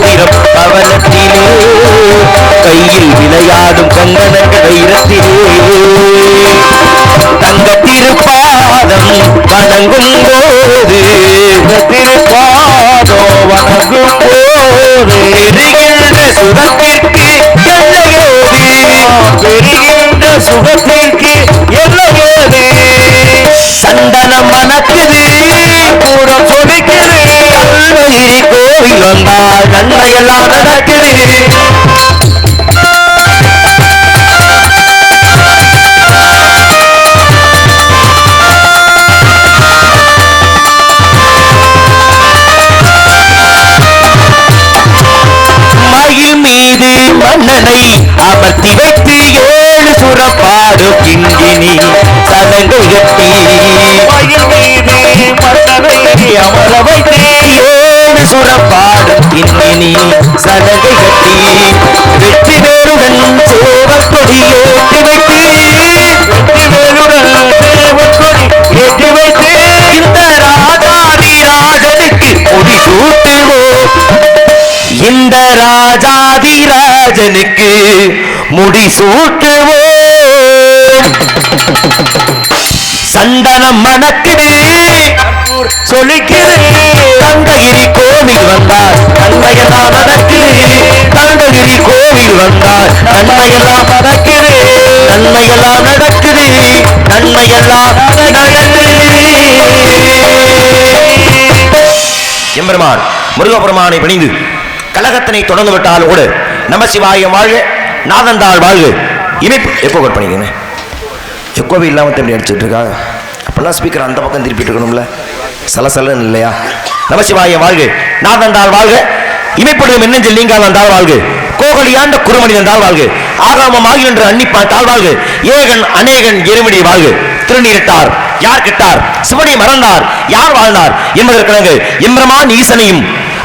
மோதிரம் கவனத்திலே கையில் விளையாடும் கங்கணங்கள் வைரத்திலே தங்க திருப்பாதம் வணங்கும் போது திருப்பாதம் வணங்கும் போது பெறுகின்ற சுகத்திற்கு எல்லையோடு பெறுகின்ற சுகத்திற்கு எல்லையோடு சந்தனம் மணக்குது கூட சொலிக்குது கல்வகிரி கோவில் வந்தால் நன்மையெல்லாம் நடக்குது மீது மன்னனை அமர்த்தி வைத்து 7 சுரப்பாடும் கிங்கினி சதங்கை கட்டி மயில் மீது மன்னனை அமர வைத்து 7 சுரப்பாடும் கிங்கினி சதங்கை கட்டி வெற்றி வேருடன் சேவல் கொடி ஏற்றி வைத்து வெற்றி வேருடன் சேவல் கொடி ஏற்றி வைத்து இந்த ராஜாதி ராஜனுக்கு கொடி சூட்டுவோம் இந்த ராஜாதிராஜனுக்கு முடி சூட்டுவோம் சந்தனம் மணக்குது சொல்லிக்குது தங்ககிரி கோவில் வந்தால் நன்மையெல்லாம் நடக்குது தங்ககிரி கோவில் வந்தால் நன்மையெல்லாம் நடக்குது நன்மையெல்லாம் நடக்குது நன்மையெல்லாம் நடக்குது எம்பெருமான் முருகப்பெருமானை பணிந்து கலகத்தினை தொடர்ந்து விட்டால் கூட நமசிவாயம் வாழ்க நாதந்தாள் வாழ்க இணைப்பு எப்போ கட் பண்ணிக்கங்க எக்கோவே இல்லாமல் எப்படி அடிச்சுட்டு இருக்கா அப்பெல்லாம் ஸ்பீக்கர் அந்த பக்கம் திருப்பிட்டு இருக்கணும்ல சலசலன்னு இல்லையா நமசிவாயம் வாழ்க நாதந்தாள் வாழ்க இமைப்படுதும் என்னெஞ்சல் நீங்கால் வந்தால் வாழ்க கோகலியாண்ட குருமணிதன் தாழ் வாழ்க ஆகாமமாகி என்று அன்னிப்பான் தாழ் வாழ்க ஏகன் அநேகன் எருமிடி வாழ்க திருநீரிட்டார் யார் கிட்டார் சிவனை மறந்தார் யார் வாழ்ந்தார் என்பதற்கிழங்கு எம்பெருமான் ஈசனையும்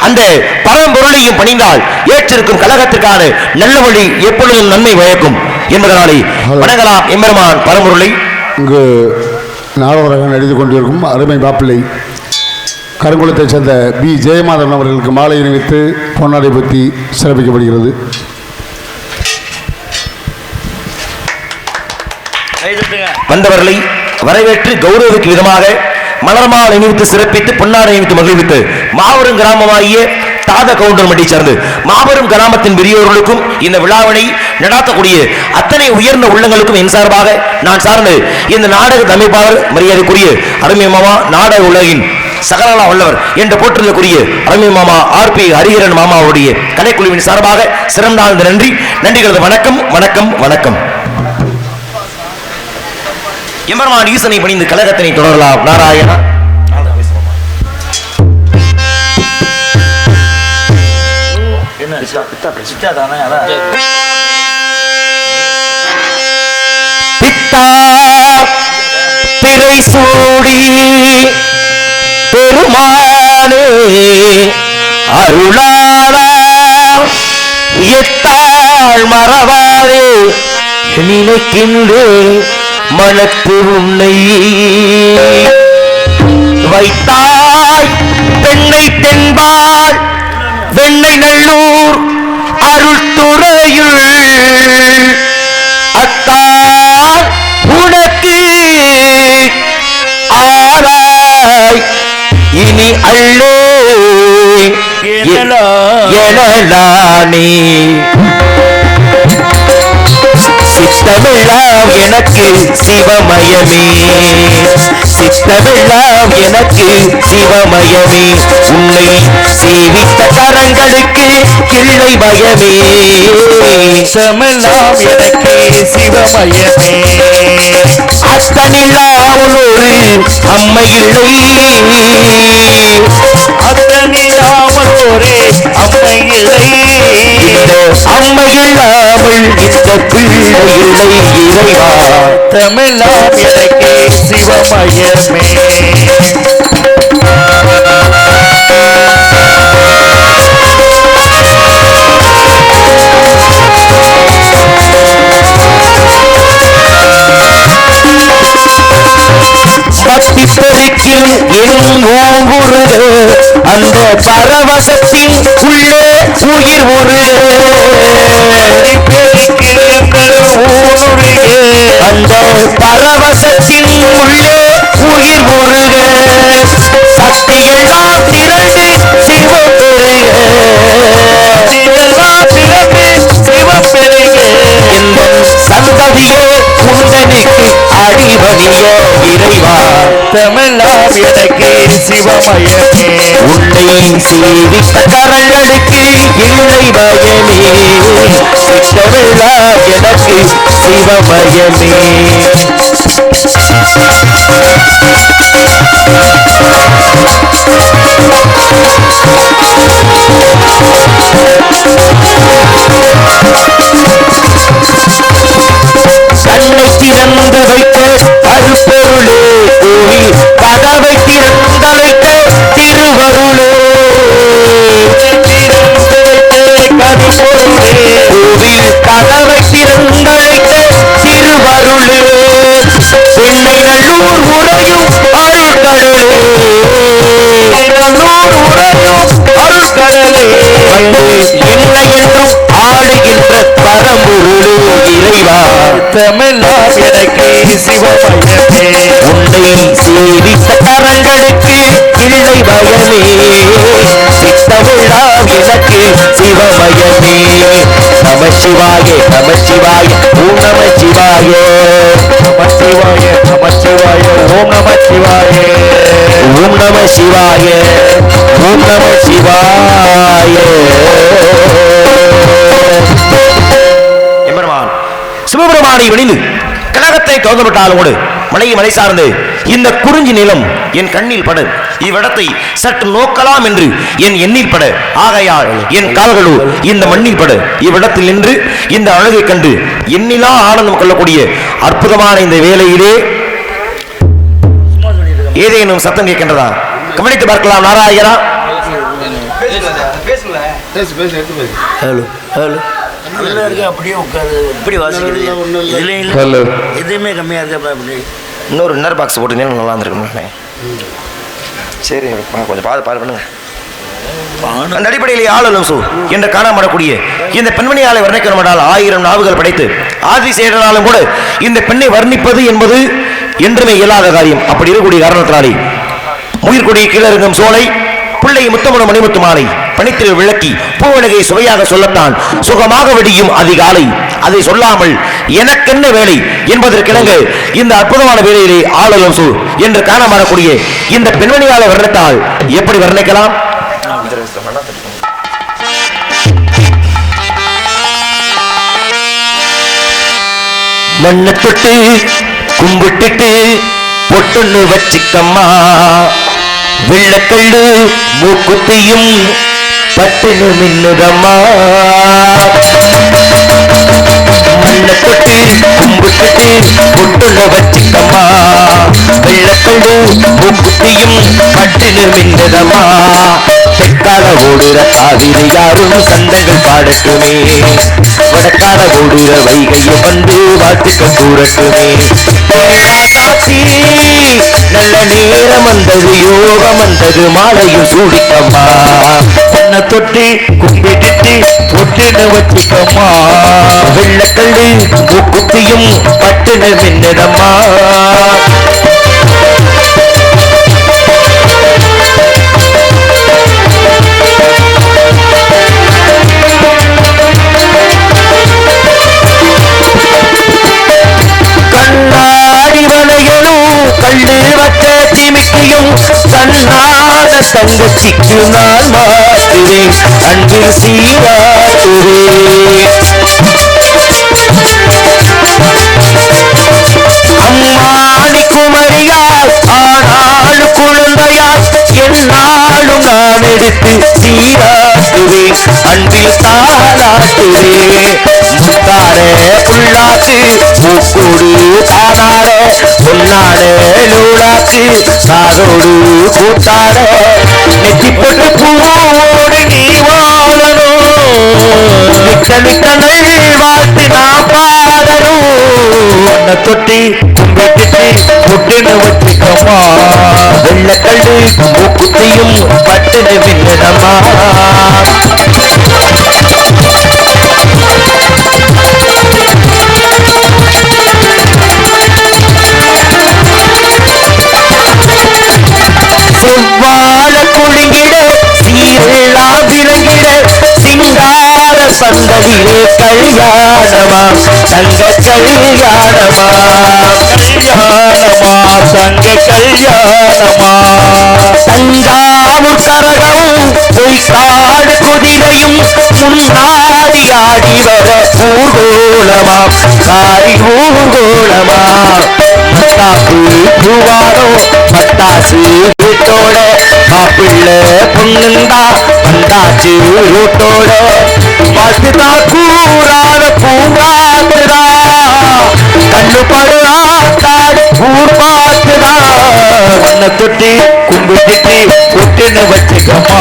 அந்த பரம்பொருளையும் பணிந்தால் ஏற்றிருக்கும் கழகத்திற்கான நல்ல வழி எப்பொழுதும் நன்மை வழக்கும் என்பதனாலே வணங்கலாம் எம்பெருமான் பரம்பொருளை. இங்கு நாடகம் எழுதி கொண்டிருக்கும் அருமை மாப்பிள்ளை கருங்குளத்தைச் சேர்ந்த பி ஜெயமாதவன் அவர்களுக்கு மாலை அணிவித்து பொன்னாடை பற்றி சிறப்பிக்கப்படுகிறது. வந்தவர்களை வரவேற்று கௌரவிக்கு விதமாக மலர்மால் அணிவித்து சிறப்பித்து பொன்னாடை அணிவித்து மகிழ்வித்து மாபெரும் கிராமமாகிய தாத கவுண்டர்மட்டி சார்ந்து மாபெரும் கிராமத்தின் பெரியோர்களுக்கும் இந்த விழாவினை நடாத்தக்கூடிய அத்தனை உயர்ந்த உள்ளங்களுக்கும் என் சார்பாக நான் சார்ந்து இந்த நாடக அமைப்பாளர் மரியாதைக்குரிய அருமை மாமா நாடக உலகின் சகலா உள்ளவர் என்று போற்றுதலுக்குரிய அருமை மாமா ஆர்பி ஹரிஹரன் மாமாவுடைய கலைக்குழுவின் சார்பாக சிறந்தாழ்ந்த நன்றி நன்றிகளது வணக்கம் வணக்கம் வணக்கம். எம்பெருமான் ஈசனை பணிந்து கழகத்தினை தொடரலாம். நாராயணா பித்தா திரை சூடி பெருமானே அருளாளா எத்தாள் மறவாரே நினைக்கின்றேன் மனத்து உன்னை வைத்தாய் பெண்ணை தென்பால் வெண்ணை நல்லூர் அருள் துறையுள் அத்தால் உனக்கு ஆராய் இனி அள்ளே எனலானே சித்தமெல்லாம் எனக்கு சிவமயமே சித்தமெல்லாம் எனக்கு சிவமயமே உன்னை சேவித்த கரங்களுக்கு கிள்ளை பயமே சித்தமெல்லாம் எனக்கு சிவமயமே அத்தனில்லாமல் ஒரு அம்மை இல்லை அத்தனில்லாமல் ஒரே அம்மை இல்லை அம்மையில்லாமல் இந்த பிள்ளை இல்லை இறைவா தமிழாம் எனக்கு சிவமயமே பக்தி பெருக்கில் என் ஓங்குறது அந்த பரவசத்தின் உள்ளே உயிர் அந்த பரவசத்தின் உள்ளே உயிர் முருக சக்தியெல்லாம் திரண்டு சிவப்பெருக சந்ததியே உந்தனுக்கு அடிபணிய இறைவா தமிழாம் எனக்கு சிவமயமே உன்னை சேவித்த கரங்களுக்கு இல்லை பயமே சித்தமெல்லாம் எனக்கு சிவமயமே கண்ணை திறந்து வைத்த அருப்பொருளே கோவில் கதவை திறந்தழைத்த திருவருளே கோவில் கதவை திறந்தழைத்த திருவருளே பெண்ணை நல்லூர் உரையும் அருள்கடலே நல்லூர் உரையும் அருள்கடலே வந்து இல்லை என்றும் ஆடுகின்ற பரம்பொருளே இறைவா தமிழாம் எனக்கு சிவமயமே உன்னை சேவித்த கரங்களுக்கு இல்லை பயமே சித்தமெல்லாம் எனக்கு சிவமயமே நம சிவாய நம சிவாய ஓம் நம சிவாய நம சிவாய நம சிவாய ஓம் நம சிவாய ஓம் நம சிவாய ஓம் நம சிவாய எம்பெருமான் சிவபெருமானை விழிந்து கழகத்தை திறந்துவிட்டாலும் கூட மலை சார்ந்து இந்த குறிஞ்சி நிலம் என் கண்ணில் பட இவ்விடத்தை சற்று நோக்கலாம் என்று என் எண்ணில் பட ஆகையால் என் கால்களோ இந்த மண்ணில் பட இவ்விடத்தில் நின்று இந்த அழகை கண்டு எண்ணிலா ஆனந்தம் கொள்ளக்கூடிய அற்புதமான இந்த வேளையிலே ஏதேனும் சத்தம் கேட்கின்றதா கவனித்து பார்க்கலாம் நாராயணா ஹலோ ஹலோ அப்படியே உட்காரு இப்படி வாசிக்கிறது எதுவுமே கம்மியா இருக்கா அப்படி இன்னொரு இன்னர் பாக்ஸ் போட்டு நல்லா இருந்திருக்கும் சரி கொஞ்சம் பாரு பண்ணுங்க அந்த அடிப்படையில் ஆளும் சு என்று காணப்படக்கூடிய இந்த பெண்மணியாலை வர்ணிக்கணும் என்றால் 1000 நாவுகள் படைத்து ஆதி செய்தாலும் கூட இந்த பெண்ணை வர்ணிப்பது என்பது என்றுமே இயலாத காரியம். அப்படி இருக்கக்கூடிய காரணத்தினாலே உயிர்கொடி கீழே இருக்கும் சோலை பிள்ளை முத்தமிடும் மணிமுத்து மாலை பனித்திரு விளக்கி பூவனகை சுவையாக சொல்லத்தான் சுகமாக வெடியும் அதிகாலை அதை சொல்லாமல் எனக்கென்ன வேலை என்பதற்கிணங்க இந்த அற்புதமான வேலையிலே ஆளும் சு என்று காணப்படக்கூடிய இந்த பெண்மணியாலை வர்ணித்தால் எப்படி வர்ணிக்கலாம்? மண்ணை தொட்டு கும்பிட்டுட்டு பொட்டுன்னு வச்சிக்கம்மா வெள்ளக்கல்லு மூக்குத்தியும் பட்டுன்னு மின்னுதம்மா மண்ணை தொட்டு கும்பிட்டுட்டு பொட்டுன்னு வச்சிக்கம்மா வெள்ளக்கல்லு மூக்குத்தியும் பட்டுன்னு மின்னுதம்மா தெற்கால ஓடுற காவிரி யாரும் சந்தங்கள் பாடட்டுமே வடக்கால ஓடுற வைகையை வந்து வாழ்த்துக்கள் கூறட்டுமே சாட்சி நல்ல நேரம் வந்தது யோகம் வந்தது மாலையும் சூடிக்கம்மா பொண்ணை தொட்டி கும்பிட்டு பொட்டுன்னு வச்சுக்கம்மா வெள்ளக்கல்லு மூக்குத்தியும் பட்டுன்னு மின்னதம்மா கள்ளு வச்ச திமிக்கையும் கண்ணாத தங்கச்சிக்கு நான் மாற்றுவேன் அன்பில் சீராட்டுவேன் அம்மாடி குமரியால் ஆனாலும் குழந்தையால் என்னாலும் நான் எடுத்து சீராட்டுவேன் அன்பில் தாளாட்டுவேன் முத்தாரே புள்ளாக்கு மூக்கோடு காணாட பொன்னாடே லூடாக்கு காதோடு கூத்தாட நெத்தி போட்டு பூவோடு நீ வாழணும் மிக்க மிக்க நல் வாழ்த்து நான் பாடணும் ஒன்ன தொட்டி கும்பிட்டு புட்டுன்னு வச்சுக்கம்மா வெள்ளக்கல்லு மூக்குத்தியும் பட்டுன்னு மின்னதம்மா கல்யாணமா தங்க கல்யாணமா கல்யாணமா தங்க கல்யாணமா தஞ்சாவூர் கரகம் பொய்க்காடு குதிரையும் முன்னாடி ஆடி வர ஊர்கோலமா காரி ஊர்கோலமா மத்தாப்பு பூவாரோ பட்டாசு வீட்டோட மாப்பிள்ள பொண்ணுந்தா வந்தாச்சு வீட்டோட பார்த்துதா கூறாத பூங்காத்துதா கண்ணு படுறா தாடி ஊர் பார்த்துதா கண்ணை தொட்டி கும்பிட்டு ஒட்டுன்னு வச்சுக்கம்மா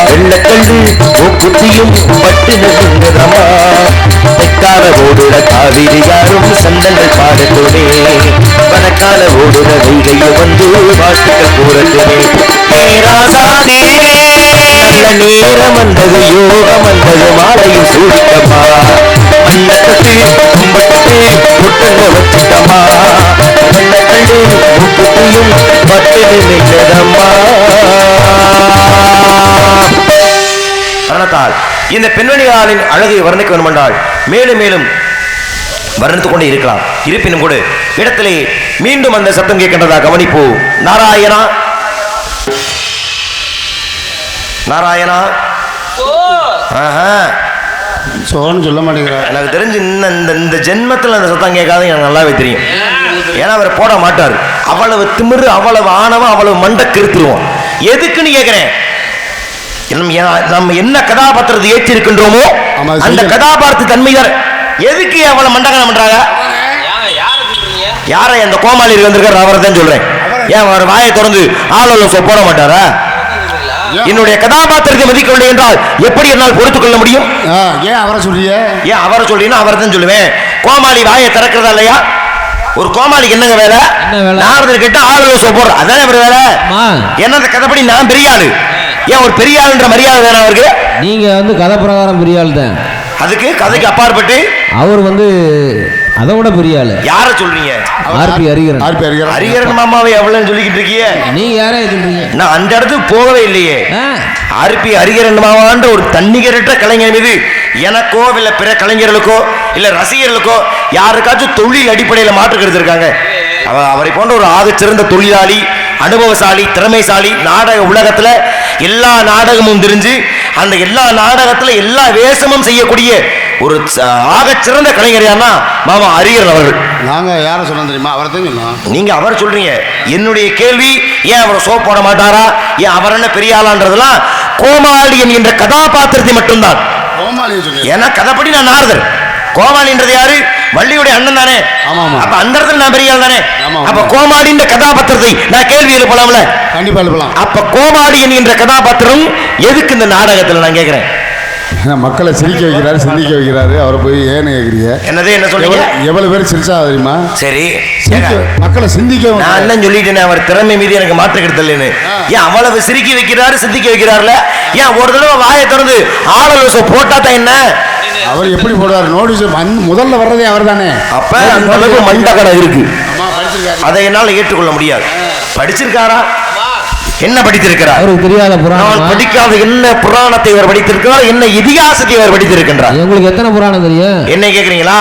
வெள்ளக்கல்லு குத்தியும் பட்டுன்னு நின்றதம்மா தெற்கால ஓடுற காவிரி யாரும் சந்தங்கள் பாடத்தோடே வடக்கால ஓடுற வைகையை வந்து வாழ்த்துக்கள் கூறட்டுமே பேராசாதே நல்ல நேரம் வந்தது யோகம் வந்தது மாலையும் சூடிக்கம்மா மண்ணை தொட்டு கும்பிட்டு ஒட்டுன்னு வச்சுக்கம்மா வெள்ளக்கல்லு குத்தியும் பட்டுன்னு நின்றதம்மா. காரணத்தால் இந்த பெண்மணிகளின் அழகை வர்ணிக்க வேண்டுமென்றால் மேலும் மேலும் வர்ணித்துக் கொண்டே இருக்கலாம். இருப்பினும் கூட இடத்திலே மீண்டும் அந்த சத்தம் கேட்கின்றதா கவனிப்பு. நாராயணா நாராயணா சோன்னு சொல்ல மாட்டேங்கிறார். எனக்கு தெரிஞ்சு இந்த ஜென்மத்தில் அந்த சத்தம் கேட்காத எனக்கு நல்லாவே தெரியும். ஏன்னா அவர் போட மாட்டார். அவ்வளவு திமிரு, அவ்வளவு ஆணவம், அவ்வளவு மண்டை கிருத்துருவோம். எதுக்குன்னு கேட்கிறேன். நம்ம என்ன கதாபாத்திரத்தை ஏற்றி இருக்கின்றோமோ அந்த கதாபாத்திர தன்மையார் எதுக்கு அவ்வளவு மண்டகனம் பண்றாங்க? யாரை அந்த கோமாளி வந்திருக்காரு அவரை தான் சொல்றேன். ஏன் அவர் வாயை திறந்து ஆளுநர் போட மாட்டாரா? என்னுடைய கதாபாத்திரத்தை மதிக்கவில்லை என்றால் எப்படி என்னால் பொறுத்துக் கொள்ள முடியும்? ஏன் அவரை சொல்றீங்க? ஏன் அவரை சொல்றீங்கன்னா அவரை தான் சொல்லுவேன். கோமாளி வாயை திறக்கிறதா இல்லையா? ஒரு கோமாளிக்கு என்னங்க வேலை? நாரதர் கிட்ட ஆளுநர் போடுற அதானே ஒரு வேலை. என்ன அந்த கதைப்படி நான் பெரிய ஆளு. ஏன் ஒரு பெரிய ஆளுன்ற மரியாதை வேணும் அவருக்கு? நீங்க வந்து கதை பிரகாரம் பெரிய ஆள் தான். அதுக்கு கதைக்கு அப்பாற்பட்டு அவர் வந்து அதை விட பெரிய ஆளு. யார சொல்றீங்க? ஆர்பி ஹரிஹரன். ஹரிஹரன் மாமாவை எவ்வளவு சொல்லிக்கிட்டு இருக்கீங்க? நீங்க யாரே சொல்றீங்க? நான் அந்த இடத்துக்கு போகவே இல்லையே. ஆர்பி ஹரிஹரன் மாமான்ற ஒரு தன்னிகரற்ற கலைஞர் மீது எனக்கோ இல்ல பிற கலைஞர்களுக்கோ இல்ல ரசிகர்களுக்கோ யாருக்காச்சும் தொழில் அடிப்படையில் மாற்று கருத்து இருக்காங்க. அவரை போன்ற ஒரு ஆகச்சிறந்த தொழிலாளி, அனுபவசாலி, திறமைசாலி, நாடக உலகத்துல எல்லா நாடகமும் தெரிஞ்சு அந்த எல்லா நாடகத்துல எல்லா வேஷமும் செய்யக்கூடிய ஒரு ஆகச்சிறந்த கலைஞர் யாருன்னா மாமா ஹரிஹரன் அவர்கள். நாங்க யார சொன்னோம் தெரியுமா? அவரை தான் சொன்னோம். நீங்க அவர் சொல்றீங்க. என்னுடைய கேள்வி, ஏன் அவர் ஷோ போட மாட்டாரா? ஏன் அவர் என்ன பெரிய ஆளான்றதெல்லாம் கோமாளி என்கின்ற கதாபாத்திரத்தை மட்டும்தான். ஏன்னா கதைப்படி நான் நாரதர். கோமாளின்றது யாரு? வள்ளியுடைய அண்ணன் தானே. அப்ப அந்த இடத்துல நான் பெரிய ஆள் தானே. அப்ப கோமாளின்ற கதாபாத்திரத்தை நான் கேள்வி எழுப்பலாம்ல? கண்டிப்பா எழுப்பலாம். அப்ப கோமாளி என்கின்ற கதாபாத்திரம் எதுக்கு இந்த நாடகத்துல நான் கேட்கிறேன்? மக்களை சிரிக்க வைக்கிறாரு, சிந்திக்க வைக்கிறாரு. அவரை போய் ஏன்னு கேட்குறீங்க? என்னது என்ன சொல்றீங்க? எவ்வளவு பேர் சிரிச்சா தெரியுமா? சரி, மக்களை சிந்திக்க நான் என்ன சொல்லிட்டேன்? அவர் திறமை மீது எனக்கு மாற்று கருத்தல்னு. ஏன் அவ்வளவு சிரிக்க வைக்கிறாரு, சிந்திக்க வைக்கிறாருல? ஏன் ஒரு தடவை வாயை திறந்து ஆளுநர் போட்டா தான் என்ன? அவர் எப்படி போடுவார்? நோட்டீஸ் முதல்ல வர்றதே அவர் தானே. அப்ப அந்த அளவுக்கு மண்டகடை இருக்கு. அதை என்னால் ஏற்றுக்கொள்ள முடியாது. படிச்சிருக்காரா? என்ன படித்திருக்கிறார்? அவருக்கு தெரியாத புராணம். படிக்காத என்ன புராணத்தை அவர் படித்திருக்கிறார்? என்ன இதிகாசத்தை அவர் படித்திருக்கின்றார்? உங்களுக்கு எத்தனை புராணம் தெரியும்? என்ன கேக்குறீங்களா?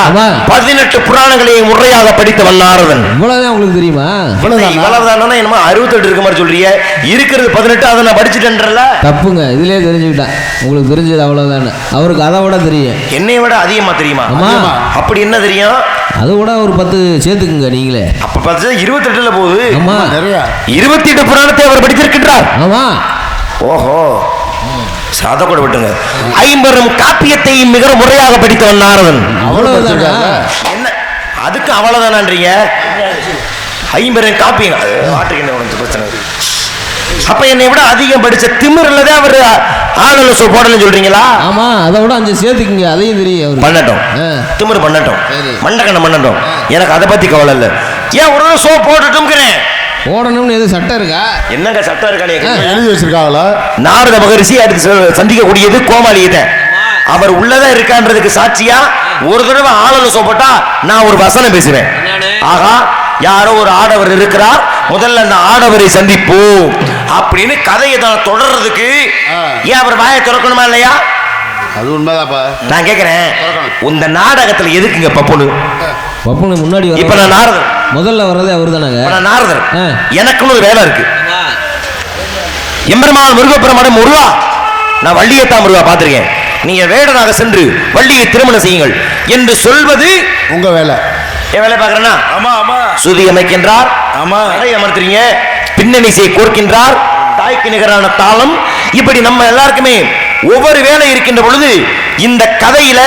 18 புராணங்களை முறையாக படித்தவன் நாரதன். இவ்வளவுதான் உங்களுக்கு தெரியுமா? இவ்வளவுதான் என்னமோ 68 இருக்க மாதிரி சொல்றீங்க. இருக்கிறது 18, அதை நான் படிச்சுட்டேன்றல. தப்புங்க. இதுலயே தெரிஞ்சுக்கிட்டேன். உங்களுக்கு தெரிஞ்சது அவ்வளவுதானே. அவருக்கு அதை விட தெரியும். என்னை விட அதிகமா தெரியுமா? அப்படி என்ன தெரியும்? அது கூட ஒரு 10 சேர்த்துக்குங்க நீங்களே. அப்ப 10 28ல போகுது. ஆமா, 28 புராணத்தை அவர் படித்திருக்கின்றார். ஆமா. ஓஹோ, சாத கூட விட்டுங்க. 50 காப்பியத்தை மிக முறையாக படித்தவன் நாரதன். அவ்வளவுதானா? என்ன அதுக்கு அவ்வளவுதானன்றீங்க? 50 காப்பியம் ஆட்டுக்கு பிரச்சனை. அப்ப என்னை விட அதிகம் படிச்ச திமிர்லதே அவர் ஆளுநர் போடலன்னு சொல்றீங்களா? ஆமா, அதை விட 5 சேர்த்துக்குங்க. அதையும் தெரியும். பண்ணட்டும், திமிரு பண்ணட்டும், மண்டகண்டம் பண்ணட்டும். எனக்கு அதை பத்தி கவலை இல்லை. ஏன் ஒரு ஷோ போட்டுட்டும்ங்கிறேன். போடணும்னு எது சட்டம் இருக்கா? என்னங்க சட்டம் இருக்கா? எழுதி வச்சிருக்காங்களா? நாரத மகரிஷி அதுக்கு சந்திக்கக்கூடியது கோமாளியை. அவர் உள்ளதான் இருக்கான்றதுக்கு சாட்சியா ஒரு தடவை ஆளுநர் ஷோ போட்டா நான் ஒரு வசனம் பேசுவேன். ஆகா, யாரோ ஒரு ஆடவர் இருக்கிறார், முதல்ல அந்த ஆடவரை சந்திப்போம் அப்படின்னு கதையை தான் தொடர்றதுக்கு ஏன் அவர் வாயை திறக்கணுமா இல்லையா? அது உண்மைதான்ப்பா. நான் கேட்கிறேன், இந்த நாடகத்துல எதுக்குங்க பப்புனு? பப்புனு முன்னாடி இப்ப நான் நாரதர், முதல்ல வர்றதே அவர் தானங்க. நான் நாரதர். எனக்குன்னு ஒரு வேலை இருக்கு. எம்பெருமான் முருகப்பெருமான் முருகா, நான் வள்ளியத்தான் முருகா பார்த்திருக்கேன், நீங்க வேடனாக சென்று வள்ளியை திருமணம் செய்யுங்கள் என்று சொல்வது உங்க வேலை. என் வேலை பார்க்கறேன்னா, ஆமா ஆமா, சுதி அமைக்கின்றார், ஆமா, அதை அமர்த்துறீங்க, பின்னணிசை கோர்க்கின்றார், தாய்க்கு நிகரான தாளம், இப்படி நம்ம எல்லாருக்குமே ஒவ்வொரு வேலை இருக்கின்ற பொழுது இந்த கதையில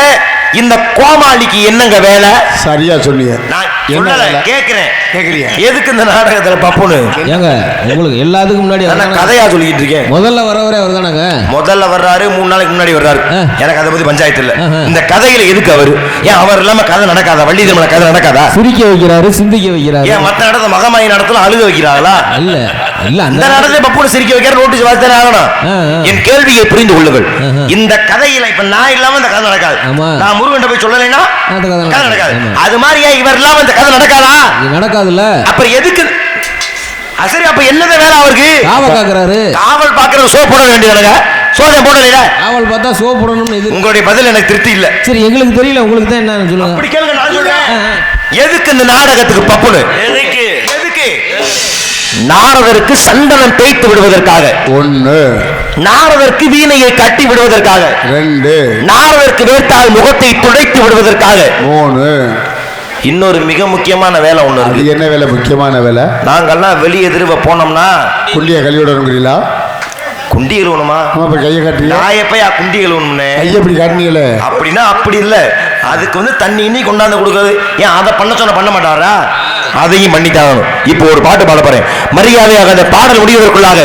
இந்த கோமாளிக்கு என்னங்க வேலை? சரியா சொன்னீங்க. நான் சொல்லல, கேக்குறேன். கேக்குறியா? எதுக்கு இந்த நாடகத்துல பப்புனு? ஏங்க உங்களுக்கு எல்லாத்துக்கும் முன்னாடி நான் கதையா சொல்லிட்டு இருக்கேன். முதல்ல வரவரே அவர் தானங்க. முதல்ல வர்றாரு, 3 நாளைக்கு முன்னாடி வர்றாரு. எனக்கு அதை பத்தி பஞ்சாயத்து இல்ல. இந்த கதையில எதுக்கு அவரு? ஏன் அவர் இல்லாம கதை நடக்காதா? வள்ளி திருமண கதை நடக்காதா? சிரிக்க வைக்கிறாரு, சிந்திக்க வைக்கிறாரு. ஏன் மத்த நடத்த மகமாயி நடத்தல அழுக வைக்கிறாங்களா? இல்ல இல்ல, அந்த நடத்தை பப்புனு சிரிக்க வைக்கிற நோட்டீஸ் வாசித்தானே ஆகணும். என் கேள்வியை புரிந்து கொள்ளுங்கள். இந்த கதையில இப்ப நான் இல்லாம இந்த கதை நடக்காது. நான் முருகன் போய் சொல்லலைன்னா கதை நடக்காது. அது மாதிரி இவர் இல்லாம இந்த கதை நடக்காதா? நடக்காதுல்ல. அப்புறம் எதுக்கு? சரி, அப்ப என்னத வேலை அவருக்கு? காவல் காக்குறாரு. காவல் பாக்குறது சோ போட வேண்டியதுங்க. சோதனை போடல. காவல் பார்த்தா சோ போடணும்னு இது. உங்களுடைய பதில் எனக்கு திருப்தி இல்ல. சரி, எங்களுக்கு தெரியல, உங்களுக்கு தான் என்ன சொல்லுங்க. அப்படி கேளுங்க, நான் சொல்றேன். எதுக்கு இந்த நாடகத்துக்கு பப்புனு? எதுக்கு? எதுக்கு? நாரதருக்கு சந்தனம் தேய்த்து விடுவதற்காக. 1. நாரதருக்கு வீணையை கட்டி விடுவதற்காக. 2. நாரதருக்கு வேர்த்தால் முகத்தை துடைத்து விடுவதற்காக. 3. இன்னொரு மிக முக்கியமான வேலை ஒண்ணு அது இருக்கு. என்ன வேலை? முக்கியமான வேலை. நாங்கெல்லாம் வெளியே திரும்ப போனோம்னா குண்டிய கழியோட வருங்களா? குண்டி கழுவணுமா? கையை காட்டுறீங்க. நான் எப்பயா குண்டி கழுவணும்னு கையை எப்படி காட்டினீங்களே? அப்படின்னா அப்படி இல்ல, அதுக்கு தண்ணி இன்னி கொண்டாந்து கொடுக்குறது. ஏன் அதை பண்ண சொன்ன பண்ண மாட்டாரா? அதையும் பண்ணித்தான். இப்போ ஒரு பாட்டு பாட போறேன். மரியாதையாக அந்த பாடல் முடிவதற்குள்ளாக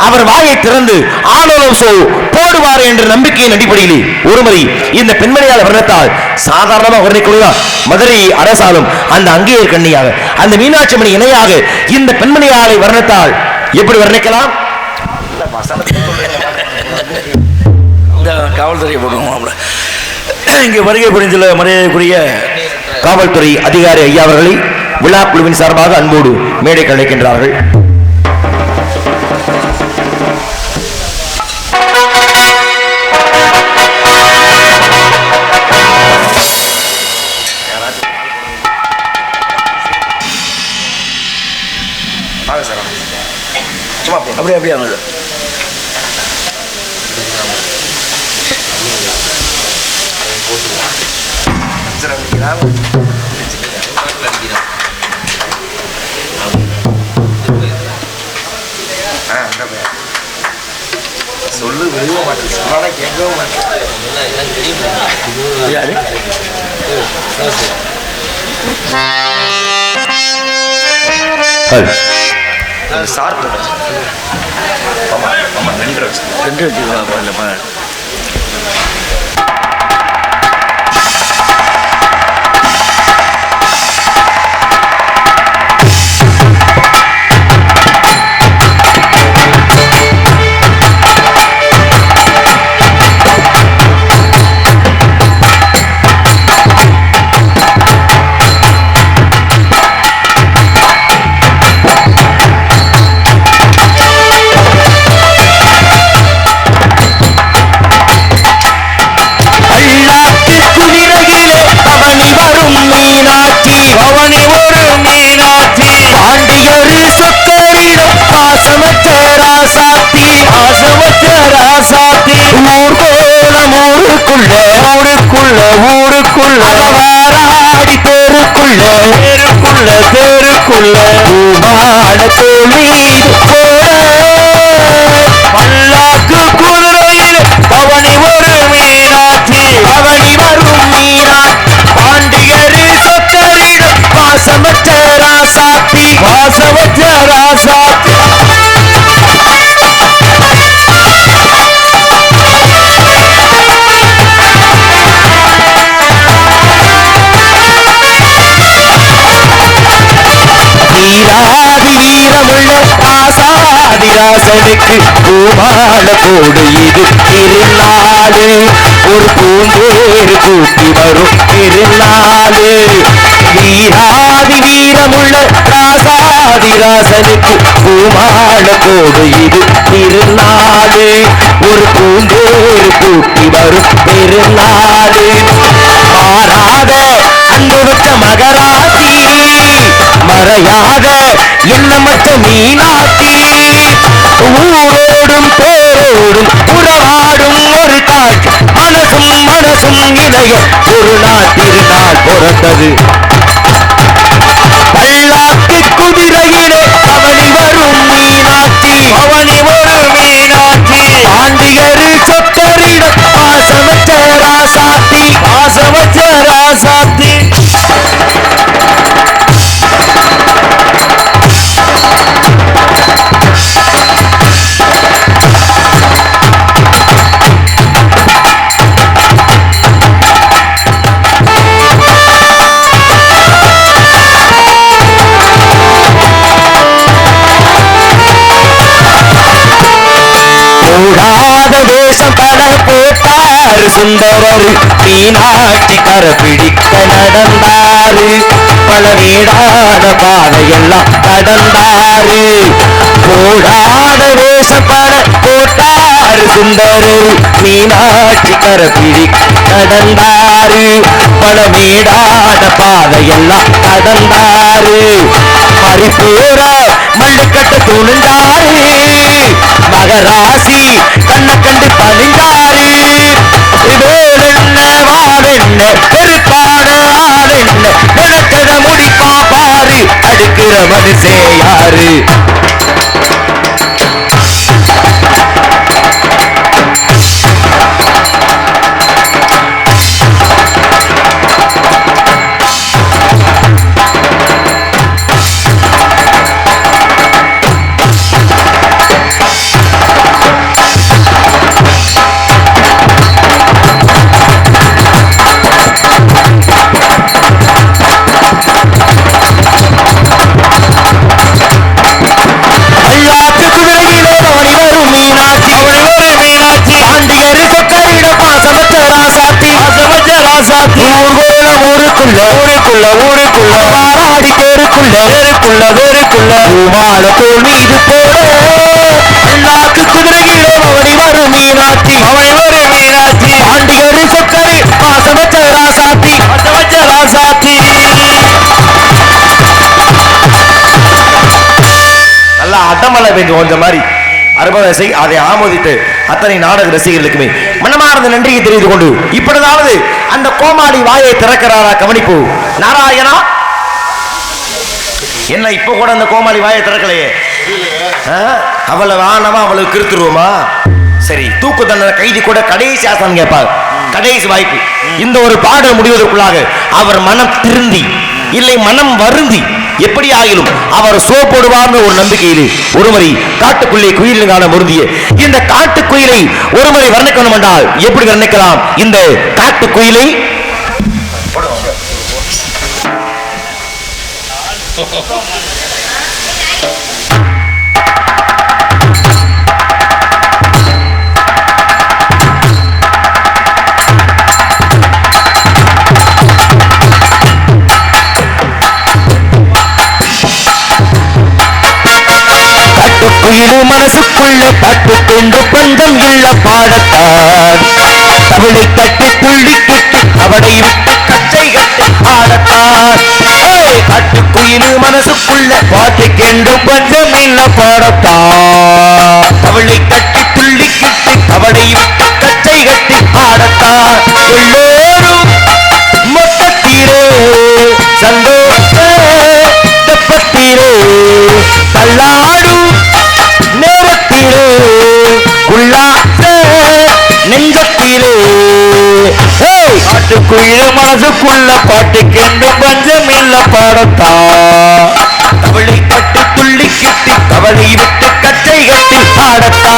அவர் வாயை திறந்து ஆலோலம் சோ போடுவார் என்ற நம்பிக்கையின் அடிப்படையில் ஒருமுறை இந்த பெண்மணியால் வர்ணத்தால் சாதாரணமாக வர்ணிக்கொள்ளுதா மதுரை அரசாலும் அந்த அங்கேயர் கண்ணியாக அந்த மீனாட்சி மணி இணையாக இந்த பெண்மணியாலை வர்ணத்தால் எப்படி வர்ணிக்கலாம்? இந்த காவல்துறை போடுவோம். இங்கே வருகை புரிந்துள்ள மரியாதைக்குரிய காவல்துறை அதிகாரி ஐயா அவர்களை விழா குழுவின் சார்பாக அன்போடு மேடைக்கு அழைக்கின்றார்கள். அப்படியே சொல்லு, வெளியே மாட்டேன், கேட்கவும் மாட்டேன். வாராடி தெருக்குள்ள பூமாடத்து மீது பல்லாக்கு குதிரையில் பவனி வரும் மீனாட்சி பாண்டியரு சொக்கரிடம் பாசமற்ற ராசாத்தி வீராதி வீரமுள்ள ஆசாதிராசனுக்கு பூமால கோடு இது திருநாடு ஒரு பூந்தேறு கூட்டி வரும் திருநாடு வீராதி வீரமுள்ள ராசா ஆதிராசனுக்கு பூமால கோடு இது திருநாடு, ஒரு பூந்தேறு கூட்டி வரும் பெருநாடு. மாறாத அன்பு வச்ச மகராசி, மறையாத எண்ணமற்ற மீனாட்சி, ஊரோடும் போரோடும் உறவாடும் ஒரு காட்சி, மனசும் மனசும் இணைய ஒரு நாள் திருநாள் பிறந்தது. பல்லாக்கு குதிரையிலே பவனி வரும் மீனாட்சி, பவனி வரும் மீனாட்சி, பாண்டியரு சொத்தரிடம் பாசமச்ச ராசாத்தி, பாசமச்ச ராசாத்தி. கூடாத வேஷம் பல போட்டார் சுந்தரர், மீனாட்சி கர பிடிக்க நடந்தாரு, பல வீடாத பாதையெல்லாம் கடந்தாரு. கூடாத வேஷம் பல போட்டார் சுந்தரர், மீனாட்சி கர பிடிக்க நடந்தாரு, பல வீடாத பாதையெல்லாம் கடந்தாரு. பரிபூர மல்லுக்கட்ட துணிந்தாரு, மகராசி கண்ண கண்டு பணிந்தாரு. வேலென்ன வாழென்ன பெருப்பாட ஆளென்ன நினைச்சத முடிப்பா பாரு, அடுக்கிற மனுஷே யாரு? ஊருக்குள்ள பாராடி தேருக்குள்ள பூமால தோல் மீது போட, அண்ணாக்கு குதிரையிலே அவனி வரும் மீனாட்சி, அவனி வரும் மீனாட்சி, பாண்டியரு சொக்கரை பாசமச்ச ராசாத்தி, பாசமச்ச ராசாத்தி. நல்லா அடமலை வேண்டும் கொஞ்சம் மாதிரி அறுபது அதை ஆமோதித்து அத்தனை நாடக ரசிகர்களுக்குமே மனமார்ந்த நன்றியை தெரிந்து கொண்டு இப்பொழுதாவது அந்த கோமாளி வாயை திறக்கிறாரா? கவனிப்பு. நாராயணா, என்ன இப்ப கூட அந்த கோமாளி வாயை திறக்கலையே? அவளை வானமா அவளுக்கு கிருத்துருவோமா? சரி, தூக்கு தண்டனை கைதி கூட கடைசி ஆசான் கேட்பார், கடைசி வாய்ப்பு. இந்த ஒரு பாடல் முடிவதற்குள்ளாக அவர் மனம் திருந்தி இல்லை மனம் வருந்தி எப்படி ஆகிலும் அவர் சோப்படுவார்னு ஒரு நம்பிக்கையில் ஒருமுறை காட்டுக்குள்ளே குயிலின் காண பொருந்திய இந்த காட்டுக்குயிலை ஒருமுறை வர்ணிக்கணும் என்றால் எப்படி வர்ணிக்கலாம்? இந்த காட்டுக்குயிலை குயிலு மனசுக்குள்ள பட்டு கொண்டு பஞ்சம் இல்ல பாடத்தான், அவளை கட்டி துள்ளி கட்டி அவளை விட்டு கச்சை கட்டி ஆடத்தான். காட்டுக்குயிலு மனசுக்குள்ள பாட்டு கெண்டு பஞ்சம் இல்ல பாடத்தான், அவளை கட்டி துள்ளி கட்டி அவளை விட்டு கச்சை கட்டி ஆடத்தான். எல்லோரும் மொத்தத்திலே சந்தோஷ தெப்பத்திலே தள்ளாடும் நேரத்திலே உள்ளாச நெஞ்சத்திலே காட்டுக்குயில மனசுக்குள்ள பாட்டுக்கென்று பஞ்சம் இல்ல பாடத்தா. கவளை கட்டு துள்ளி கிட்டி கவளை விட்டு கச்சை கட்டி பாடத்தா.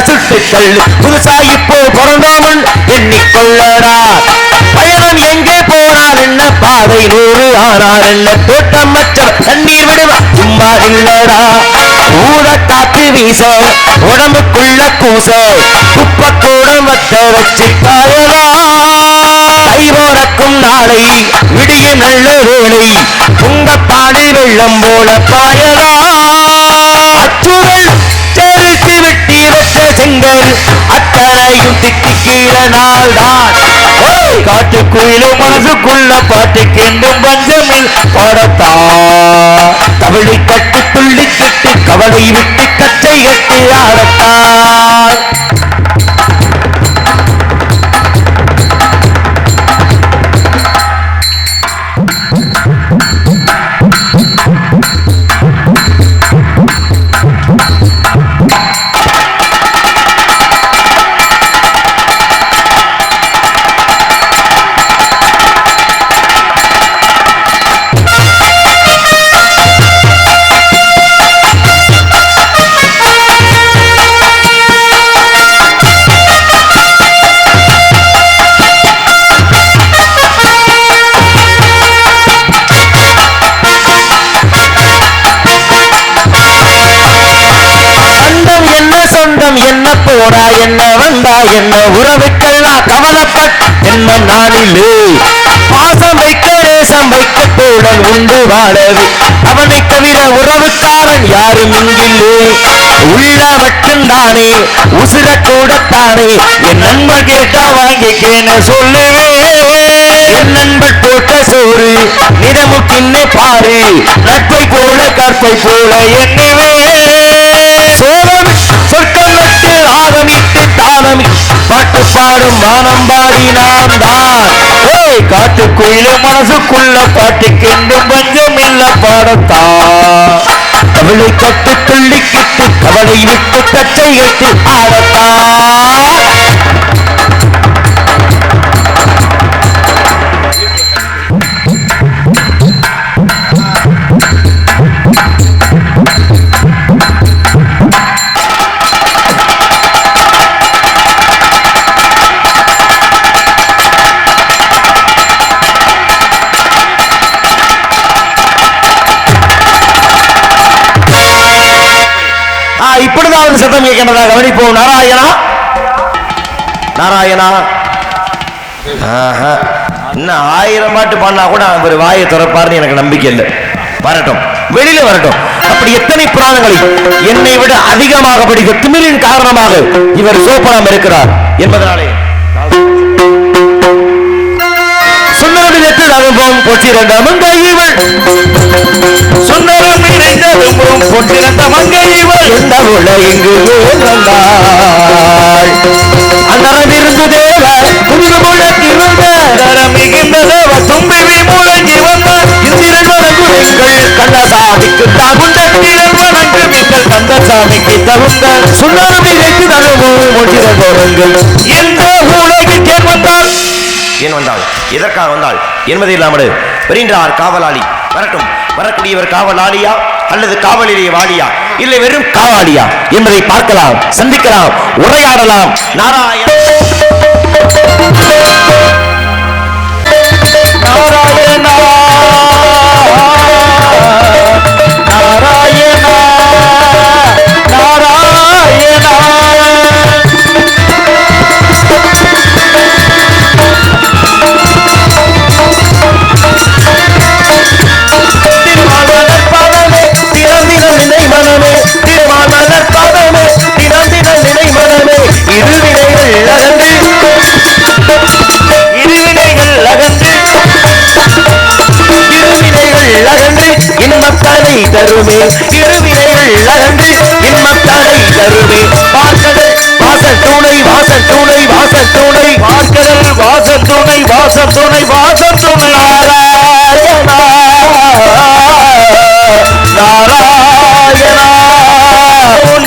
சுட்டுக்கள் புதுசா இப்போ பிறந்தோமுன் எண்ணிக்கொள்ளடா பயணம் எங்கே போனால் என்ன பாதை 100 ஆனால் என்ன தோட்டம் மச்சம் தண்ணீர் விடுவா சும்மா இல்லடா ஊத காத்து வீச உடம்புக்குள்ள கூச குப்பக்கூடம் வத்த வச்சு காயலா கை போறக்கும் நாளை விடிய நல்ல வேளை உங்க பாடி வெள்ளம் போல பாயலா அச்சுரல் செலுத்தி விட்டி வச்ச செங்கல் அத்தனையும் திட்டி கீழ நாள் தான் காட்டுக்குயிலும் மனசுக்குள்ள பாட்டுக்கு என்றும் பஞ்சமில் பாடத்தா கவலை கட்டு துள்ளி கட்டு கவலை விட்டு கச்சை கட்டு ஆடத்தான் என்ன போடா என்ன வந்தா என்ன உறவுக்கெல்லாம் கவலைப்பட் என்ன நாளிலே பாசம் வைக்க நேசம் வைக்க தோழன் உண்டு வாழவே அவனை தவிர உறவுக்காரன் யாரும் இங்கில்லே உள்ள மட்டும்தானே உசுர கூடத்தானே என் நண்பர் கேட்டா வாங்கிக்கேன்னு சொல்லுவேன் என் நண்பர் போட்ட சோறு நிறமு பின்னே பாரு நட்பை போல கற்பை போல எண்ணுவே சோழன் சொற்கள் நட்டு ஆரம்பித்து தானமி பாட்டு பாடும் வானம் பாடி நாம் தான் காட்டுக்குயிலும் மனசுக்குள்ள பாட்டுக்கென்றும் பஞ்சம் இல்ல பாடத்தான் கவலை கட்டு துள்ளி கிட்டு கவலை விட்டு கச்சை கட்டு ஆடத்தான் இப்படிதான் சத்தம் கேட்கின்றதா கவனிப்போம் நாராயணா நாராயணா இன்னும் 1000 பாட்டு பாடினா கூட அவர் வாயை திறப்பாருன்னு எனக்கு நம்பிக்கை இல்லை வரட்டும் வெளியில வரட்டும் அப்படி எத்தனை புராணங்களை என்னை விட அதிகமாக படித்த திமிரின் காரணமாக இவர் சோப்பனம் இருக்கிறார் என்பதனாலே சொன்னதும் பொற்றிருந்த மங்கை இவள் சொன்னதும் நிறைந்ததும் பொற்றிருந்த மங்கை இவள் எந்த உள்ள இங்கு வந்தாள் அந்தரமிருந்து தேவ துணிவு முழக்கிருந்த தரம் மிகுந்ததவ தும்பிவி முழங்கி வந்தார் இந்திரன் வழங்குரைகள் கண்ணசாமிக்கு தாகுண்டத்திரன் வணங்கு மிக்கல் கந்தசாமிக்கு தகுந்தார் சொன்னதும் நிறைந்ததும் பொற்றிருந்த போருங்கள் எந்த உலகிற்கே வந்தால் ஏன் வந்தாள் எதற்காக வந்தாள் என்பதை இல்லாமல் வருகின்றார் காவலாளி வரட்டும் வரக்கூடியவர் காவலாளியா அல்லது காவலிலே வாலியா இல்லை வெறும் காவாலியா என்பதை பார்க்கலாம் சந்திக்கலாம் உரையாடலாம் நாராயண நாராயணா நாராயணா நாராயணா இன்மத்தானை தருமே இருவினைகள் அகன்று இன்மத்தானை தருமே பார்க்கடல் வாசல் துணை வாசல் துணை வாசல் துணை பார்க்கடல் வாசல் துணை வாசல் துணை வாசல் துணை நாராயணா நாராயணா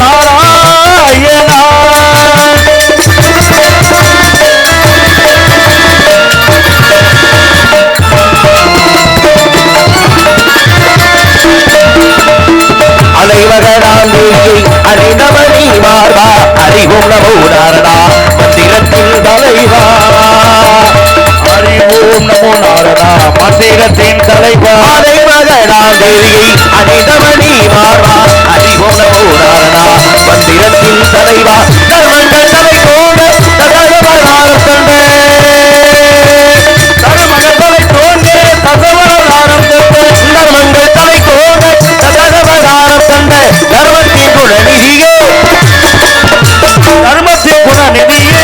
நாராயணா அலைவகடாந்தியை அறிந்தவனி மார்பா அறிவும் நமோ நாரதா மந்திரத்தில் தலைவா ஹரி ஓம் நமோ நாரதா மந்திரத்தின் தலைவா ஆலை மகனா தேவியை அனிதமணி மாறா ஹரி ஓம் நமோ நாரதா மந்திரத்தில் தலைவா தர்மங்கள் தலை போட தகவலாரம் தந்தே தர்மங்கள் தலை தோன்றே தகவலாரம் தந்தே தர்மங்கள் தலை போட தகவலாரம் தந்தே தர்மத்தின் குணநிதியே தர்மத்தின் குணநிதியே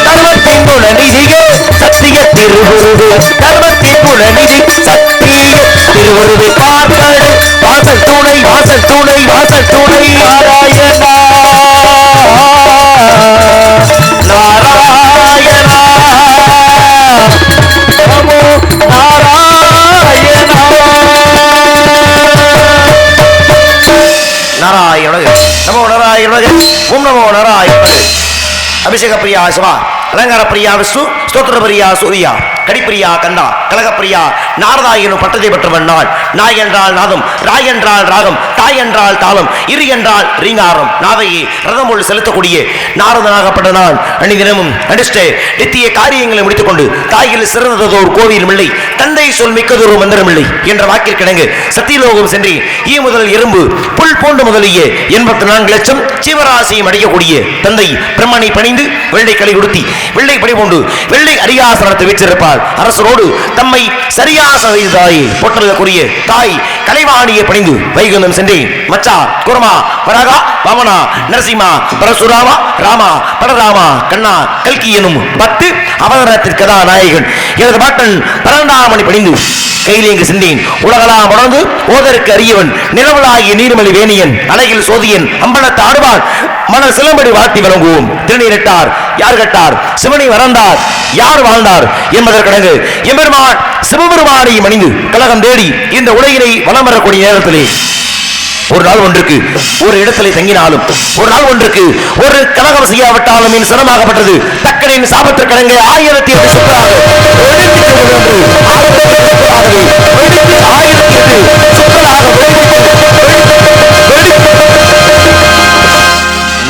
தர்மத்தின் குணநிதியே சத்திய திருவுருவு தர்மத்தின் குணநிதி சத்திய திருவுருவை பார்க்கடு வாசல் துணை வாசல் துணை வாசல் துணை நாராயணா நாராயணா நமோ நாராயணா நாராயண நமோ நாராயண ஓம் நமோ நாராயண அபிஷேக பிரியா சிவா அலங்கார பிரியா விஷ்ணு ஸ்தோத்திர பிரியா சூர்யா கடிப்பிரியா கந்தா கலகப்பிரியா நாரதா எனும் பட்டத்தை பெற்றவன் நான் நாய் என்றால் நாதம் ராய் என்றால் ராகம் தாய் என்றால் தாளம் இரு என்றால் ரீங்காரம் நாவையே ரதம் போல் செலுத்தக்கூடிய நாரதனாகப்பட்ட நான் அணிதினமும் அடிஷ்ட நித்திய காரியங்களை முடித்துக் கொண்டு தாயில் சிறந்ததோர் கோவில் இல்லை தந்தை சொல் மிக்கதொரு மந்திரமில்லை என்ற வாக்கில் கிடங்கு சத்தியலோகம் சென்று ஈ முதல் எறும்பு புல் போன்று முதலிய 84 லட்சம் ஜீவராசியும் அடையக்கூடிய தந்தை பிரம்மனை பணிந்து வெள்ளை களி உடுத்தி வெள்ளை படி கொண்டு வெள்ளை அரியாசனத்தை வீற்றிருப்பார் அரசரோடு தம்மை சரியாசதாயை போற்றக்கூடிய தாய் கலைவாணியை பணிந்து வைகுந்தம் சென்றேன் மச்சா குரமா பரகா பவனா நரசிம்மா பரசுராமா ராமா படராமா கண்ணா கல்கி எனும் 10 அவதாரத்தின் கதாநாயகன் எனது பாட்டன் 12ஆம் மணி பணிந்து கையிலேங்கு சென்றேன் உலகலாம் உணர்ந்து ஓதற்கு அறியவன் நிலவலாகிய நீர்மலி வேணியன் அழகில் சோதியன் அம்பலத்து ஆடுவான் மன சிலம்படி வாழ்த்தி வழங்குவோம் திருநீரிட்டார் யார் கட்டார் சிவனை வளர்ந்தார் யார் வாழ்ந்தார் என்பதற்கடங்கு எம்பெருமான் சிவபெருமானை மணிந்து கலகம் தேடி இந்த உலகினை வலம் வரக்கூடிய நேரத்திலே ஒரு நாள் ஒன்றுக்கு ஒரு இடத்திலே தங்கினாலும் ஒரு நாள் ஒன்றுக்கு ஒரு கலகம் செய்யாவிட்டாலும் என் சிரமமாகப்பட்டது தக்கனின் சாபத்திற்கடங்க 1008 சுக்கராக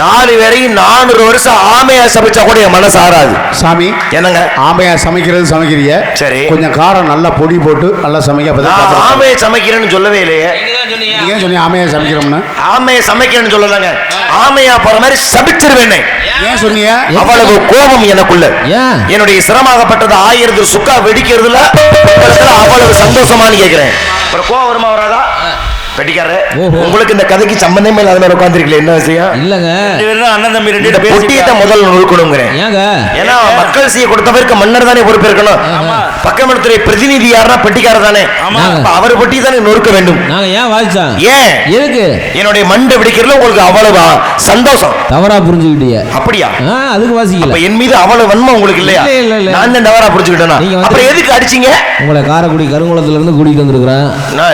4 பேரையும் 400 வருஷம் ஆமையா சமைச்சா கூட என் மனசு ஆறாது. சாமி என்னங்க ஆமையா சமைக்கிறீங்க சரி கொஞ்சம் காரம் நல்லா பொடி போட்டு நல்லா சமைக்க நான் ஆமையை சமைக்கிறேன்னு சொல்லவே இல்லையே. நீங்க சொன்னீங்க ஆமையா சமைக்கிறோம்னு. ஆமையை சமைக்கிறேன்னு சொல்லலங்க, ஆமையா போற மாதிரி சபிச்சிருவேன். ஏன் சொன்னீங்க? அவ்வளவு கோபம் எனக்குள்ள. என்னுடைய சிரமமாகப்பட்டது 1000 சுக்கா வெடிக்கிறதுல அவ்வளவு சந்தோஷமானு கேட்கிறேன். அப்புறம் கோபம் வருமா வராதா? வெட்டிக்காரு உங்களுக்கு இந்த கதைக்கு சம்பந்தமே இல்லாத மாதிரி உட்காந்துருக்கல, என்ன விஷயம்? இல்லங்க அண்ணன் தம்பி ரெண்டு பொட்டியத்தை முதல்ல நுழுக்கணுங்கிறேன். ஏன்னா மக்கள் செய்ய கொடுத்தவருக்கு மன்னர் தானே பொறுப்பு இருக்கணும். பக்கமத்துறை பிரதிநிதி யாருன்னா பெட்டிக்காரர் தானே, அவர் பொட்டி தானே நொறுக்க வேண்டும். ஏன் எதுக்கு என்னுடைய மண்டை வெடிக்கிறதுல உங்களுக்கு அவ்வளவு சந்தோஷம்? தவறா புரிஞ்சுக்கிட்டீங்க. அப்படியா? அதுக்கு வாசிக்கல. என் மீது அவ்வளவு வன்மை உங்களுக்கு இல்லையா? நான் தான் தவறா புரிஞ்சுக்கிட்டேனா? அப்புறம் எதுக்கு அடிச்சீங்க? உங்களை காரைக்குடி கருங்குளத்துல இருந்து கூட்டிட்டு வந்திருக்கிறேன்.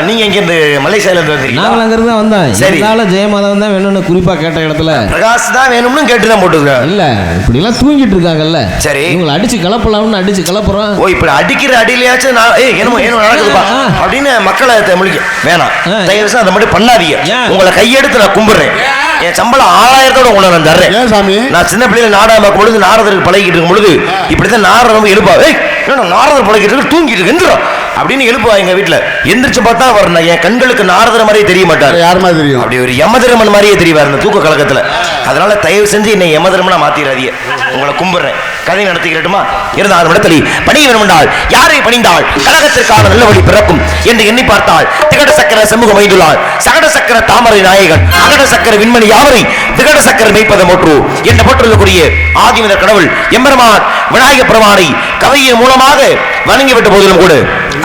நீங்க இங்க இருந்து மலேசியால நாங்கள் அங்கிருந்து தான் வந்தோம். இருந்தாலும் ஜெயமாதவன் தான் வேணும்னு குறிப்பா கேட்ட இடத்துல பிரகாஷ் தான் வேணும்னு கேட்டுதான் போட்டுருக்கேன். இல்ல இப்படி எல்லாம் தூங்கிட்டு இருக்காங்கல்ல, சரி இவங்களை அடிச்சு கலப்பலாம்னு அடிச்சு கலப்புறோம். ஓ இப்படி அடிக்கிற அடியிலையாச்சும் என்னமோ நடக்குதுப்பா அப்படின்னு மக்களை முழிக்க வேணாம். தயவுசெய்து அதை மட்டும் பண்ணாதீங்க. உங்களை கையெடுத்து நான் கும்பிடுறேன். என் சம்பளம் 1000 உங்களை நான் தர்றேன். நான் சின்ன பிள்ளைல நாடகம் பார்க்கும் பொழுது நாரதருக்கு பழகிட்டு இருக்கும் பொழுது இப்படிதான் நாரதம் எழுப்பா, நாரதர் பழகிட்டு இருக்கு தூங்கிட்டு இருக்கு அப்படின்னு எழுப்புவா. எங்க வீட்டுல எந்திரிச்சு பார்த்தா வரணும். என் கண்களுக்கு நாரதர் மாதிரியே தெரிய மாட்டார். யார் மாதிரி தெரியும்? அப்படி ஒரு யமதர்மன் மாதிரியே தெரிவார் இந்த தூக்க கலக்கத்துல. அதனால தயவு செஞ்சு என்னை யமதர்மனா மாத்திராதீங்க. உங்களை கும்பிடுறேன். கதை நடத்திக்கிறட்டுமா? இருந்தால் இடத்தில் பணி வேணுமென்றால் யாரை பணிந்தால் கழகத்திற்கான நல்லவழி பிறக்கும் என்று எண்ணி பார்த்தால் திகட சக்கர சமூகம் வைத்துள்ளார். சகட சக்கர தாமரை நாயகன் அகட சக்கர விண்மணி யாவரை திகட சக்கர மெய்ப்பத மோற்று என்ற போற்றுள்ளக்கூடிய ஆதிமத கடவுள் எம்பெருமான் விநாயக பெருமானை கதையின் மூலமாக வணங்கிவிட்ட போதிலும் கூட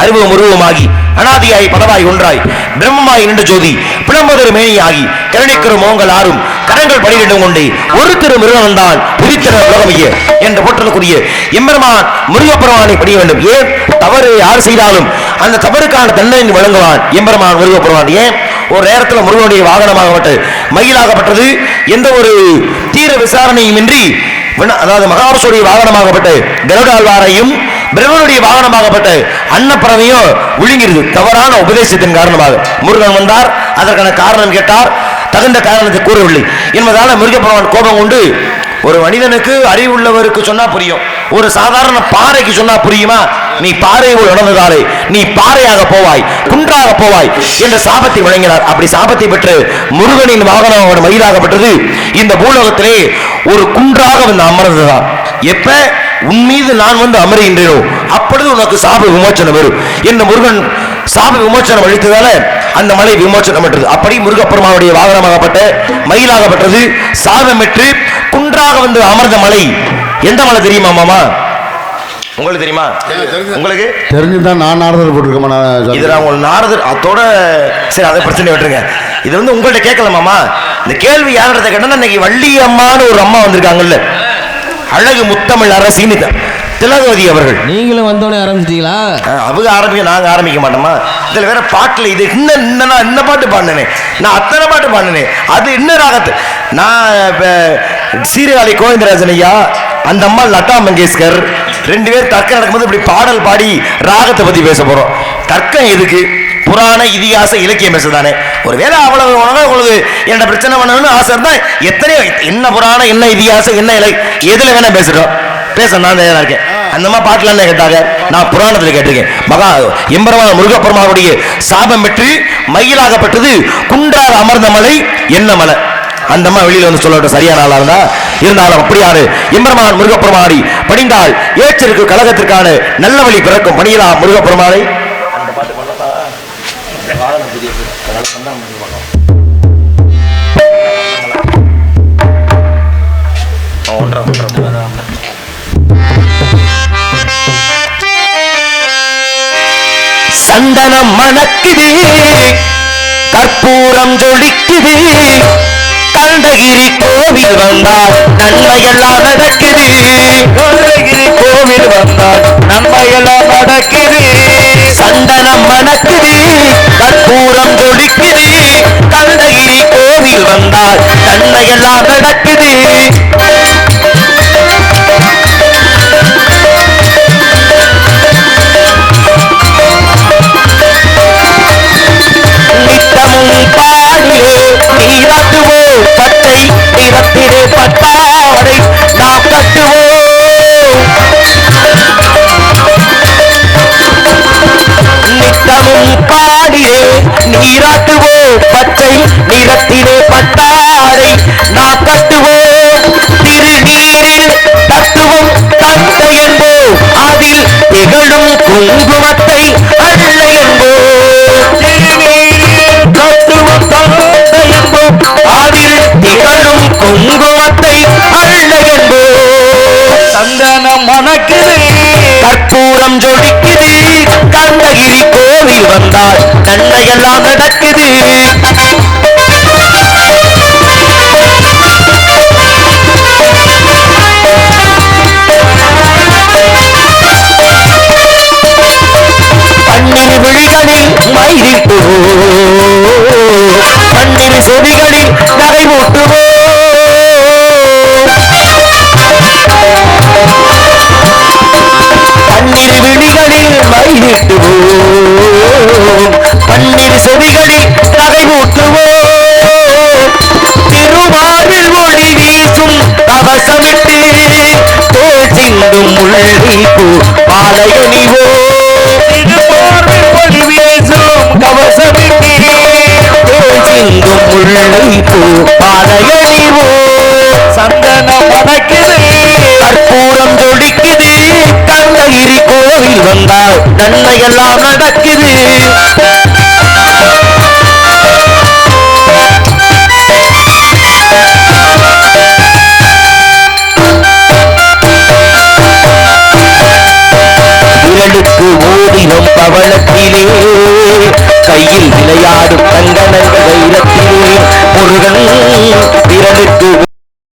அறிவும் உருவமாகி அனாதியாய் பதவாய் ஒன்றாய் பிரம்மமாய் நின்ற ஜோதி பிளம்பதொரு மேனியாகி கருணைக்கிற மோங்கள் ஆறும் கரங்கள் 12 கொண்டே ஒரு திரு மிருகம் வந்தால் உதித்திர உலகமைய என்று போற்றக்கூடிய எம்பெருமான் முருகப்பெருமானை பணிய வேண்டும். ஏன் தவறு யார் செய்தாலும் அந்த தவறுக்கான தண்டனை வழங்குவான் எம்பெருமான் முருகப்பெருமான். ஏன் ஒரு நேரத்தில் முருகனுடைய வாகனமாகப்பட்டு மயிலாகப்பட்டது எந்த ஒரு தீர விசாரணையும் இன்றி, அதாவது மகாவிஷ்ணுடைய வாகனமாகப்பட்டு கருடாழ்வாரையும் பிரம்மனுடைய வாகனமாகப்பட்ட அன்னப்பறவையும் விழுங்கிருது தவறான உபதேசத்தின் காரணமாக. முருகன் வந்தார், அதற்கான காரணம் கேட்டார். தகுந்த காரணத்தை கூறவில்லை என்பதால முருகப்பெருமான் கோபம் கொண்டு ஒரு மனிதனுக்கு அறிவுள்ளவருக்கு சொன்னா புரியும், ஒரு சாதாரண பாறைக்கு சொன்னா புரியுமா? நீ பாறை உணர்ந்ததாலே நீ பாறையாக போவாய், குன்றாக போவாய் என்ற சாபத்தை வழங்கினார். அப்படி சாபத்தை பெற்று முருகனின் வாகனம் அவன் மயிலாகப்பட்டது இந்த பூலோகத்திலே ஒரு குன்றாக வந்து அமர்ந்ததான். எப்ப உன் மீது நான் வந்து அமர்கின்றேனோ அப்பொழுது உனக்கு சாப விமோச்சனம் வரும் என்று முருகன் சாப விமோச்சனம் அளித்ததால அந்த மலை விமோச்சனம் பெற்றது. அப்படி முருகப்பெருமானுடைய வாகனமாகப்பட்ட மயிலாகப்பட்டது சாபம் பெற்று குன்றாக வந்து அமர்ந்த மலை எந்த மலை தெரியுமா மாமா? உங்களுக்கு தெரியுமா? உங்களுக்கு தெரிஞ்சுதான் நான் நாரதர் போட்டிருக்கேன். இதுல அவங்க நாரதர் அதோட சரி, அதை பிரச்சனை விட்டுருங்க. இது வந்து உங்கள்ட்ட கேட்கலாமாமா? இந்த கேள்வி யார்கிட்ட கேட்டா இன்னைக்கு வள்ளி அம்மான்னு ஒரு அம்மா வந்திருக்காங்கல்ல, அழகு முத்தமிழ் அரசின்னு திலகவதி அவர்கள். நீங்களும் வந்தோடனே ஆரம்பிச்சிட்டீங்களா? அவங்க ஆரம்பிக்க, நாங்க ஆரம்பிக்க மாட்டோமா? இதுல வேற பாட்டுல இது இந்த பாட்டு பாடினேன், நான் அத்தனை பாட்டு பாடினேன். அது என்ன ராகத்து? நான் சீர்காழி கோவிந்தராஜன் ஐயா, அந்த அம்மா லதா மங்கேஷ்கர் ரெண்டு பேர் தர்க்கம் நடக்கும்போது இப்படி பாடல் பாடி ராகத்தை பத்தி பேச போறோம். தர்க்கம் எதுக்கு? புராண இதிகாச இலக்கியம் பேசுதானே. ஒருவேளை அவ்வளவு உங்களுக்கு என்ன பிரச்சனை பண்ணணும்னு ஆசை இருந்தா எத்தனையோ என்ன புராணம் என்ன இதிகாசம் என்ன இலை எதுல வேணா பேசுறோம், பேச நான் தயாரா இருக்கேன். அந்த மாதிரி பாட்டுல கேட்டாங்க, நான் புராணத்துல கேட்டிருக்கேன். மகா எம்பெருமான் முருகப்பெருமானுடைய சாபம் பெற்று மயிலாகப்பட்டது குன்றாக அமர்ந்த மலை என்ன மலை? அந்த அம்மா வெளியில வந்து சொல்லட்டும், சரியான ஆளா இருந்தா. இருந்தாலும் அப்படியாரு எம்பெருமான் முருகப்பெருமானை படிந்தால் ஏற்றிற்கு கழகத்திற்கான நல்ல வழி பிறக்கும். பணியலா முருகப்பெருமானை சந்தனம் மணக்குது, கற்பூரம் ஜொலிக்குது, கந்தகிரி கோவில் வந்தால் நன்மையெல்லாம் நடக்குது. கந்தகிரி கோவில் வந்தால் நன்மையெல்லாம் நடக்குது. சந்தனம் மணக்குது, கற்பூரம் ஜொலிக்குது, கந்தகிரி கோவில் வந்தால் நன்மையெல்லாம் நடக்குது. நித்தமும் பாடியே நீராட்டுவோம், பச்சை நிறத்திலே பட்டாடை நாம் கட்டுவோம். நித்தமும் பாடியே நீராட்டுவோம், பச்சை நிறத்திலே பட்டாடை நாம் கட்டுவோம். திருநீரில் தத்துவம் தந்தை என்போம், அதில் திகழும் குங்குமத்தை அள்ள என்போம். தத்துவம் தந்தை என்போம், அதில் திகழும் குங்குமத்தை அள்ள என்போம். சந்தனம் மணக்குது, கற்பூரம் ஜொலிக்குது, கந்தகிரி கோவில் வந்தால் நன்மையெல்லாம் நடக்குது. பன்னிரு விழிகளில் மயிலிட்டுவோம், பன்னிரு செவிகளில் நகை மூட்டுவோம். பன்னிரு விழிகளில் மயிலிட்டுவோம், பன்னிரு செவிகளில் நகை மூட்டுவோம். திருவாரில் ஒளி வீசும் கவசமிட்டு தோல் சிந்தும் முல்லைப்பூ பாலையணிவோம். திருவாரில் ஒளி வீசும் கவசமிட்டு தோல் சிந்தும் முல்லைப்பூ பாலையணிவோம். சந்தனம் மணக்குது, கற்பூரம் ஜொலிக்குது, கந்தகிரி கோவில் வந்தால் நன்மையெல்லாம் நடக்குது. விரலுக்கு ஓடினம் பவளத்திலே, கையில் விளையாடும் தங்கனங்கள் வைரத்திலே, முருகன் விரலுக்கு